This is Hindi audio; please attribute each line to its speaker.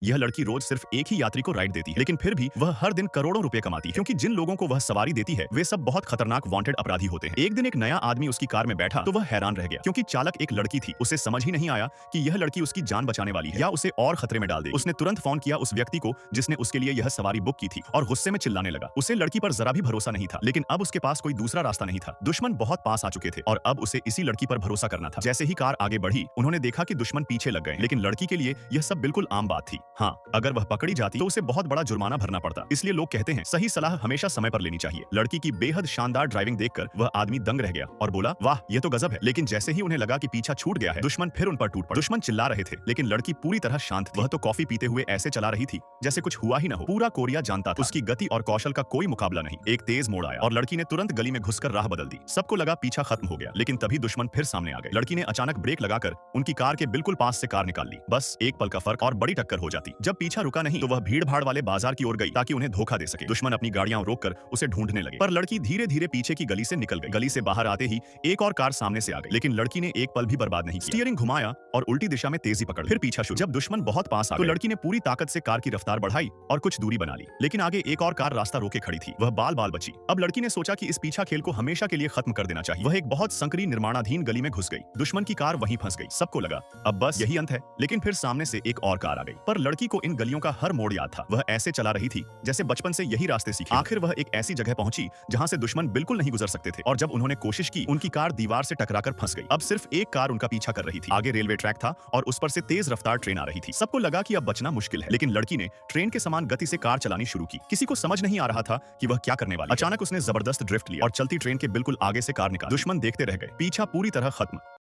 Speaker 1: यह लड़की रोज सिर्फ एक ही यात्री को राइड देती है, लेकिन फिर भी वह हर दिन करोड़ों रुपए कमाती है, क्योंकि जिन लोगों को वह सवारी देती है वे सब बहुत खतरनाक वांटेड अपराधी होते हैं। एक दिन एक नया आदमी उसकी कार में बैठा तो वह हैरान रह गया, क्योंकि चालक एक लड़की थी। उसे समझ ही नहीं आया कि यह लड़की उसकी जान बचाने वाली है या उसे और खतरे में डाल दे। उसने तुरंत फोन किया उस व्यक्ति को जिसने उसके लिए यह सवारी बुक की थी और गुस्से में चिल्लाने लगा। उसे लड़की पर जरा भी भरोसा नहीं था, लेकिन अब उसके पास कोई दूसरा रास्ता नहीं था। दुश्मन बहुत पास आ चुके थे और अब उसे इसी लड़की पर भरोसा करना था। जैसे ही कार आगे बढ़ी, उन्होंने देखा कि दुश्मन पीछे लग गए, लेकिन लड़की के लिए यह सब बिल्कुल आम बात थी। हाँ, अगर वह पकड़ी जाती तो उसे बहुत बड़ा जुर्माना भरना पड़ता। इसलिए लोग कहते हैं सही सलाह हमेशा समय पर लेनी चाहिए। लड़की की बेहद शानदार ड्राइविंग देखकर वह आदमी दंग रह गया और बोला, वाह ये तो गजब है। लेकिन जैसे ही उन्हें लगा कि पीछा छूट गया है, दुश्मन फिर उन पर टूट पड़ा। दुश्मन चिल्ला रहे थे, लेकिन लड़की पूरी तरह शांत थी। वह तो कॉफी पीते हुए ऐसे चला रही थी जैसे कुछ हुआ ही न हो। पूरा कोरिया जानता था उसकी गति और कौशल का कोई मुकाबला नहीं। एक तेज मोड़ आया और लड़की ने तुरंत गली में घुसकर राह बदल दी। सबको लगा पीछा खत्म हो गया, लेकिन तभी दुश्मन फिर सामने आ गए। लड़की ने अचानक ब्रेक लगाकर उनकी कार के बिल्कुल पास से कार निकाल ली। बस एक पल का फर्क और बड़ी टक्कर हो जाती। जब पीछा रुका नहीं तो वह भीड़ भाड़ वाले बाजार की ओर गई ताकि उन्हें धोखा दे सके। दुश्मन अपनी गाड़ियां रोककर उसे ढूंढने लगे, पर लड़की धीरे धीरे पीछे की गली से निकल गई। गली से बाहर आते ही एक और कार सामने से आ गई, लेकिन लड़की ने एक पल भी बर्बाद नहीं किया। स्टीयरिंग घुमाया और उल्टी दिशा में तेजी पकड़, फिर पीछा शुरू। जब दुश्मन बहुत पास आ गए तो लड़की ने पूरी ताकत से कार की रफ्तार बढ़ाई और कुछ दूरी बना ली, लेकिन आगे एक और कार रास्ता रोके खड़ी थी। वह बाल बाल बची। अब लड़की ने सोचा कि इस पीछा खेल को हमेशा के लिए खत्म कर देना चाहिए। वह एक बहुत संकरी निर्माणाधीन गली में घुस गई। दुश्मन की कार वहीं फंस गई। सबको लगा अब बस यही अंत है, लेकिन फिर सामने से एक और कार आ गई। पर लड़की को इन गलियों का हर मोड़ याद था। वह ऐसे चला रही थी जैसे बचपन से यही रास्ते सीखे। आखिर वह एक ऐसी जगह पहुंची जहां से दुश्मन बिल्कुल नहीं गुजर सकते थे, और जब उन्होंने कोशिश की उनकी कार दीवार से टकराकर फंस गई। अब सिर्फ एक कार उनका पीछा कर रही थी। आगे रेलवे ट्रैक था और उस पर से तेज रफ्तार ट्रेन आ रही थी। सबको लगा कि अब बचना मुश्किल है, लेकिन लड़की ने ट्रेन के समान गति से कार चलानी शुरू की। किसी को समझ नहीं आ रहा था कि वह क्या करने वाली है। अचानक उसने जबरदस्त ड्रिफ्ट लिया और चलती ट्रेन के बिल्कुल आगे से कार निकाली। दुश्मन देखते रह गए। पीछा पूरी तरह खत्म।